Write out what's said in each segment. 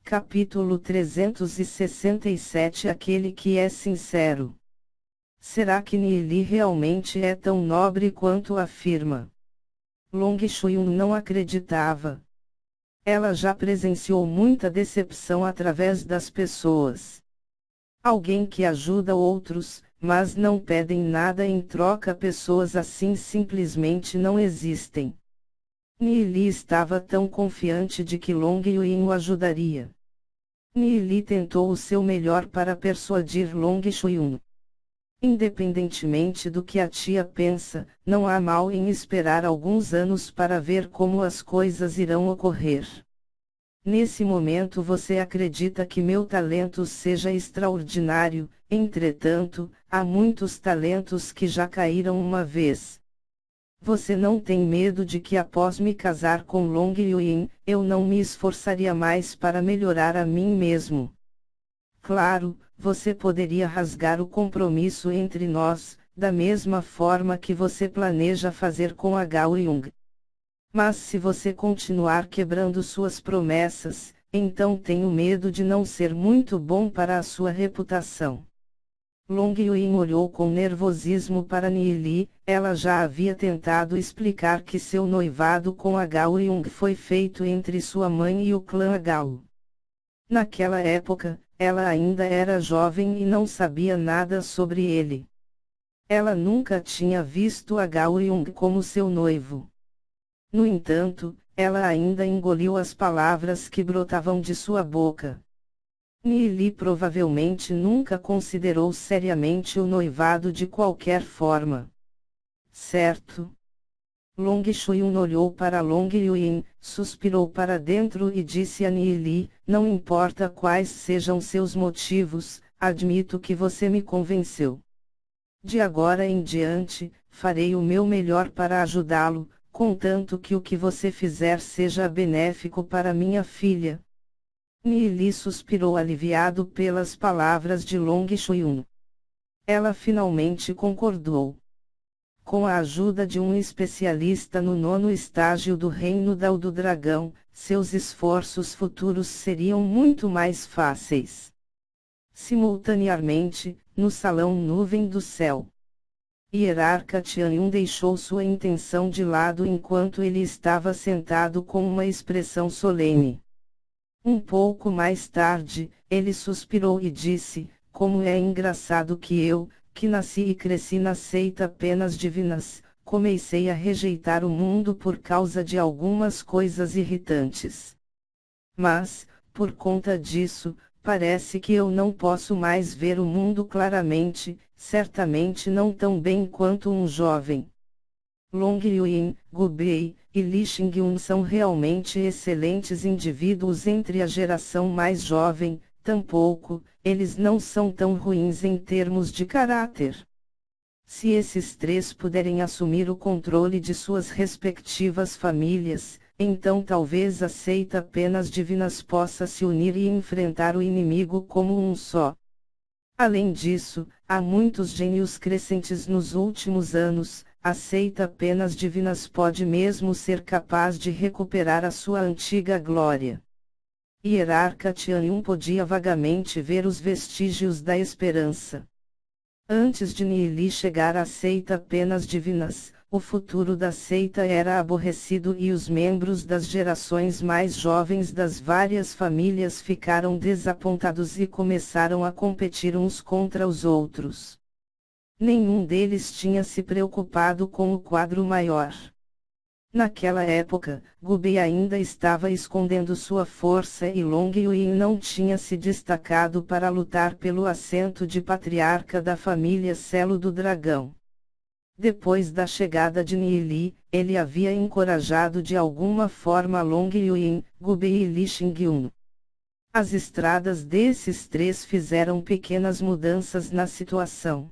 Capítulo 367 Aquele que é sincero. Será que Nili realmente é tão nobre quanto afirma? Long Shuiyun não acreditava. Ela já presenciou muita decepção através das pessoas. Alguém que ajuda outros, mas não pedem nada em troca. Pessoas assim simplesmente não existem. Nili estava tão confiante de que Long Yuin o ajudaria. Nili tentou o seu melhor para persuadir Long Shuiyun. Independentemente do que a tia pensa, não há mal em esperar alguns anos para ver como as coisas irão ocorrer. Nesse momento você acredita que meu talento seja extraordinário, entretanto, há muitos talentos que já caíram uma vez. Você não tem medo de que após me casar com Long Yuin, eu não me esforçaria mais para melhorar a mim mesmo? Claro, você poderia rasgar o compromisso entre nós, da mesma forma que você planeja fazer com a Gao Yung. Mas se você continuar quebrando suas promessas, então tenho medo de não ser muito bom para a sua reputação. Long Yuin olhou com nervosismo para Nili. Ela já havia tentado explicar que seu noivado com a Gao Yung foi feito entre sua mãe e o clã Gao. Naquela época, ela ainda era jovem e não sabia nada sobre ele. Ela nunca tinha visto a Gao Yung como seu noivo. No entanto, ela ainda engoliu as palavras que brotavam de sua boca. Nili provavelmente nunca considerou seriamente o noivado de qualquer forma. Certo? Long Shuiyun olhou para Long Yuin, suspirou para dentro e disse a Nili: não importa quais sejam seus motivos, admito que você me convenceu. De agora em diante, farei o meu melhor para ajudá-lo, contanto que o que você fizer seja benéfico para minha filha. Nili suspirou aliviado pelas palavras de Long Shuiyun. Ela finalmente concordou. Com a ajuda de um especialista no 9º estágio do Reino Dao do Dragão, seus esforços futuros seriam muito mais fáceis. Simultaneamente, no salão Nuvem do Céu, Hierarca Tianyun deixou sua intenção de lado enquanto ele estava sentado com uma expressão solene. Um pouco mais tarde, ele suspirou e disse: como é engraçado que eu, que nasci e cresci na seita Penas Divinas, comecei a rejeitar o mundo por causa de algumas coisas irritantes. Mas, por conta disso, parece que eu não posso mais ver o mundo claramente, certamente não tão bem quanto um jovem. Long Yuin, Gu Bei e Li Xingyun são realmente excelentes indivíduos entre a geração mais jovem, tampouco, eles não são tão ruins em termos de caráter. Se esses três puderem assumir o controle de suas respectivas famílias, então talvez a seita Penas Divinas possa se unir e enfrentar o inimigo como um só. Além disso, há muitos gênios crescentes nos últimos anos. A seita Penas Divinas pode mesmo ser capaz de recuperar a sua antiga glória. Hierarca Tianyun podia vagamente ver os vestígios da esperança. Antes de Nili chegar à seita Penas Divinas, o futuro da seita era aborrecido e os membros das gerações mais jovens das várias famílias ficaram desapontados e começaram a competir uns contra os outros. Nenhum deles tinha se preocupado com o quadro maior. Naquela época, Gu Bei ainda estava escondendo sua força e Long Yuin não tinha se destacado para lutar pelo assento de patriarca da família Selo do Dragão. Depois da chegada de Nili, ele havia encorajado de alguma forma Long Yuin, Gu Bei e Li Xingyun. As estradas desses três fizeram pequenas mudanças na situação.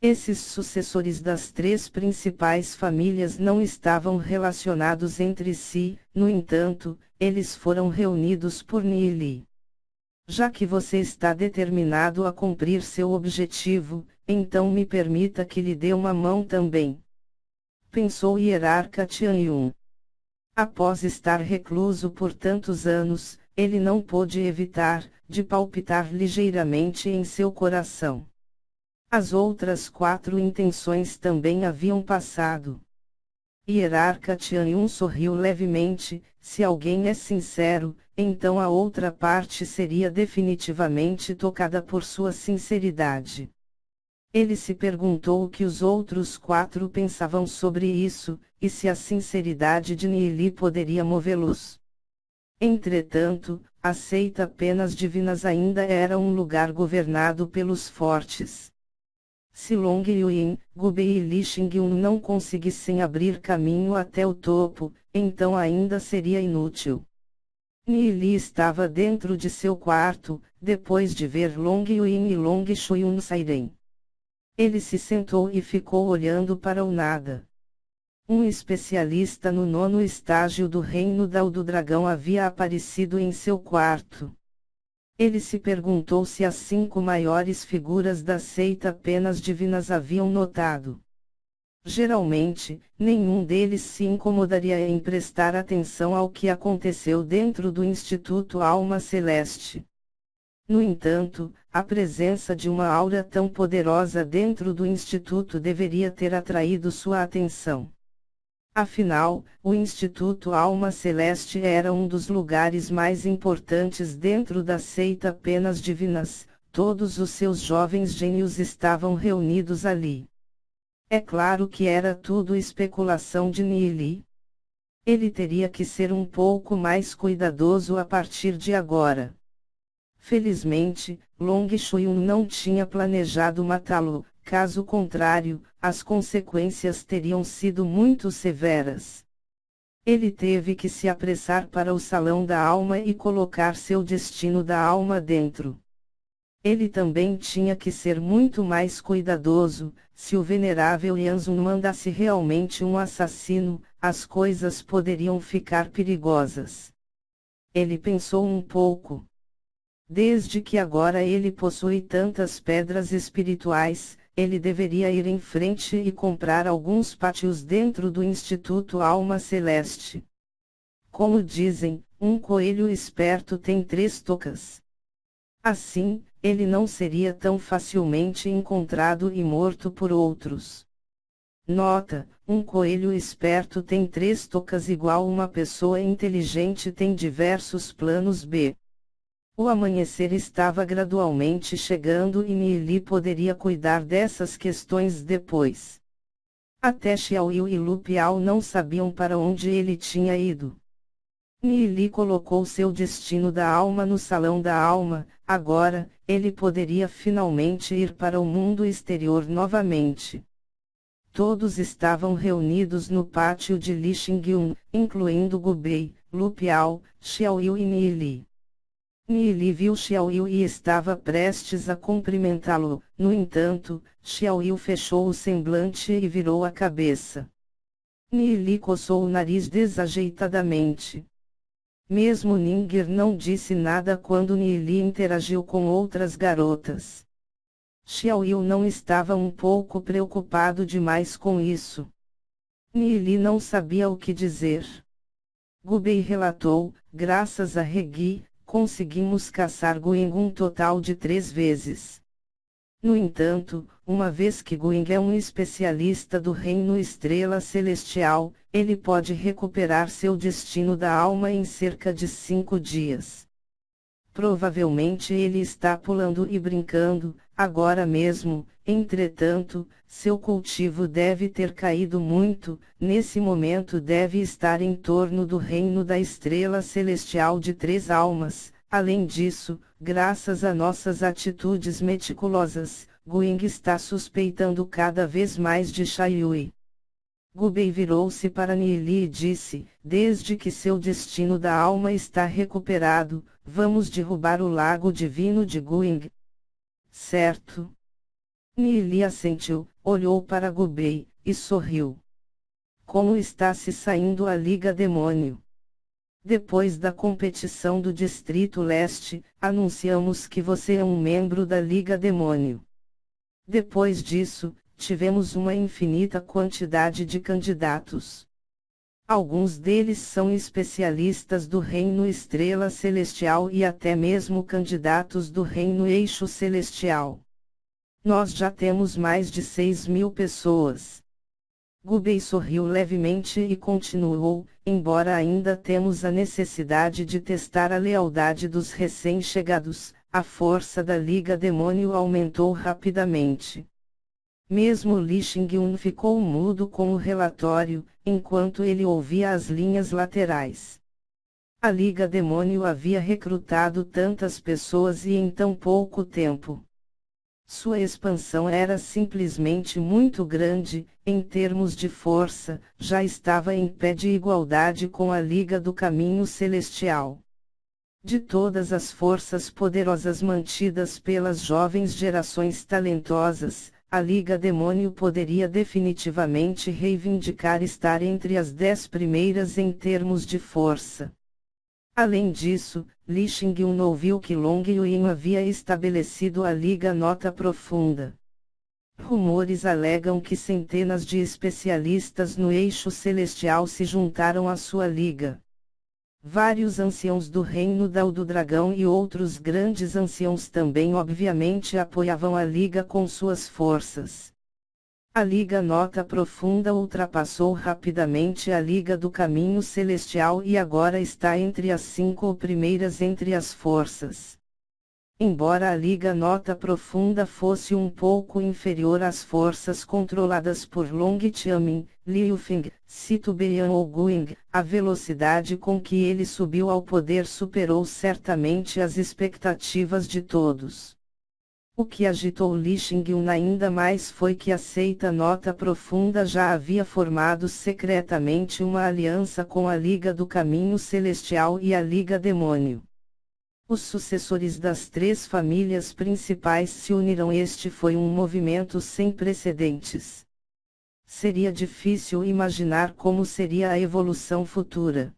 Esses sucessores das três principais famílias não estavam relacionados entre si, no entanto, eles foram reunidos por Nili. Já que você está determinado a cumprir seu objetivo, então me permita que lhe dê uma mão também. Pensou Hierarca Tianyun. Após estar recluso por tantos anos, ele não pôde evitar, de palpitar ligeiramente em seu coração. As outras 4 intenções também haviam passado. Hierarca Tianyun sorriu levemente. Se alguém é sincero, então a outra parte seria definitivamente tocada por sua sinceridade. Ele se perguntou o que os outros 4 pensavam sobre isso, e se a sinceridade de Nili poderia movê-los. Entretanto, a seita Penas Divinas ainda era um lugar governado pelos fortes. Se Long Yuin, Gubei e Li Xingyun não conseguissem abrir caminho até o topo, então ainda seria inútil. Nili estava dentro de seu quarto, depois de ver Long Yuin e Long Shuiyun saírem. Ele se sentou e ficou olhando para o nada. Um especialista no 9º estágio do Reino Dao do Dragão havia aparecido em seu quarto. Ele se perguntou se as 5 maiores figuras da seita Penas Divinas haviam notado. Geralmente, nenhum deles se incomodaria em prestar atenção ao que aconteceu dentro do Instituto Alma Celeste. No entanto, a presença de uma aura tão poderosa dentro do Instituto deveria ter atraído sua atenção. Afinal, o Instituto Alma Celeste era um dos lugares mais importantes dentro da seita Penas Divinas, todos os seus jovens gênios estavam reunidos ali. É claro que era tudo especulação de Nili. Ele teria que ser um pouco mais cuidadoso a partir de agora. Felizmente, Long Shuiyun não tinha planejado matá-lo. Caso contrário, as consequências teriam sido muito severas. Ele teve que se apressar para o Salão da Alma e colocar seu destino da alma dentro. Ele também tinha que ser muito mais cuidadoso. Se o venerável Yanzun mandasse realmente um assassino, as coisas poderiam ficar perigosas. Ele pensou um pouco. Desde que agora ele possui tantas pedras espirituais, ele deveria ir em frente e comprar alguns pátios dentro do Instituto Alma Celeste. Como dizem, um coelho esperto tem 3 tocas. Assim, ele não seria tão facilmente encontrado e morto por outros. Nota: um coelho esperto tem 3 tocas igual uma pessoa inteligente tem diversos planos B. O amanhecer estava gradualmente chegando e Nili poderia cuidar dessas questões depois. Até Xiaoyu e Lu Piao não sabiam para onde ele tinha ido. Nili colocou seu destino da alma no Salão da Alma. Agora, ele poderia finalmente ir para o mundo exterior novamente. Todos estavam reunidos no pátio de Li Xingyun, incluindo Gubei, Lu Piao, Xiaoyu e Nili. Nili viu Xiaoyu e estava prestes a cumprimentá-lo. No entanto, Xiaoyu fechou o semblante e virou a cabeça. Nili coçou o nariz desajeitadamente. Mesmo Ninger não disse nada quando Nili interagiu com outras garotas. Xiaoyu não estava um pouco preocupado demais com isso. Nili não sabia o que dizer. Gubei relatou: graças a Regi, conseguimos caçar Guing um total de 3 vezes. No entanto, uma vez que Guing é um especialista do Reino Estrela Celestial, ele pode recuperar seu destino da alma em cerca de 5 dias. Provavelmente ele está pulando e brincando, agora mesmo. Entretanto, seu cultivo deve ter caído muito. Nesse momento deve estar em torno do reino da estrela celestial de 3 almas. Além disso, graças a nossas atitudes meticulosas, Guing está suspeitando cada vez mais de Xiaoyu. Gubei virou-se para Nili e disse: desde que seu destino da alma está recuperado, vamos derrubar o lago divino de Guing. Certo. Nili assentiu, olhou para Gubei, e sorriu. Como está se saindo a Liga Demônio? Depois da competição do Distrito Leste, anunciamos que você é um membro da Liga Demônio. Depois disso, tivemos uma infinita quantidade de candidatos. Alguns deles são especialistas do Reino Estrela Celestial e até mesmo candidatos do Reino Eixo Celestial. Nós já temos mais de 6.000 pessoas. Gubei sorriu levemente e continuou, embora ainda temos a necessidade de testar a lealdade dos recém-chegados, a força da Liga Demônio aumentou rapidamente. Mesmo Li Xingyun ficou mudo com o relatório, enquanto ele ouvia as linhas laterais. A Liga Demônio havia recrutado tantas pessoas e em tão pouco tempo. Sua expansão era simplesmente muito grande, em termos de força, já estava em pé de igualdade com a Liga do Caminho Celestial. De todas as forças poderosas mantidas pelas jovens gerações talentosas, a Liga Demônio poderia definitivamente reivindicar estar entre as 10 primeiras em termos de força. Além disso, Li Xingyun ouviu que Long Yuan havia estabelecido a Liga Nota Profunda. Rumores alegam que centenas de especialistas no eixo celestial se juntaram à sua liga. Vários anciãos do Reino Dao do Dragão e outros grandes anciãos também obviamente apoiavam a Liga com suas forças. A Liga Nota Profunda ultrapassou rapidamente a Liga do Caminho Celestial e agora está entre as 5 primeiras entre as forças. Embora a Liga Nota Profunda fosse um pouco inferior às forças controladas por Long Qiamin, Liu Feng, Sito Beian ou Guing, a velocidade com que ele subiu ao poder superou certamente as expectativas de todos. O que agitou Li Xingyun ainda mais foi que a seita Nota Profunda já havia formado secretamente uma aliança com a Liga do Caminho Celestial e a Liga Demônio. Os sucessores das 3 famílias principais se uniram. Este foi um movimento sem precedentes. Seria difícil imaginar como seria a evolução futura.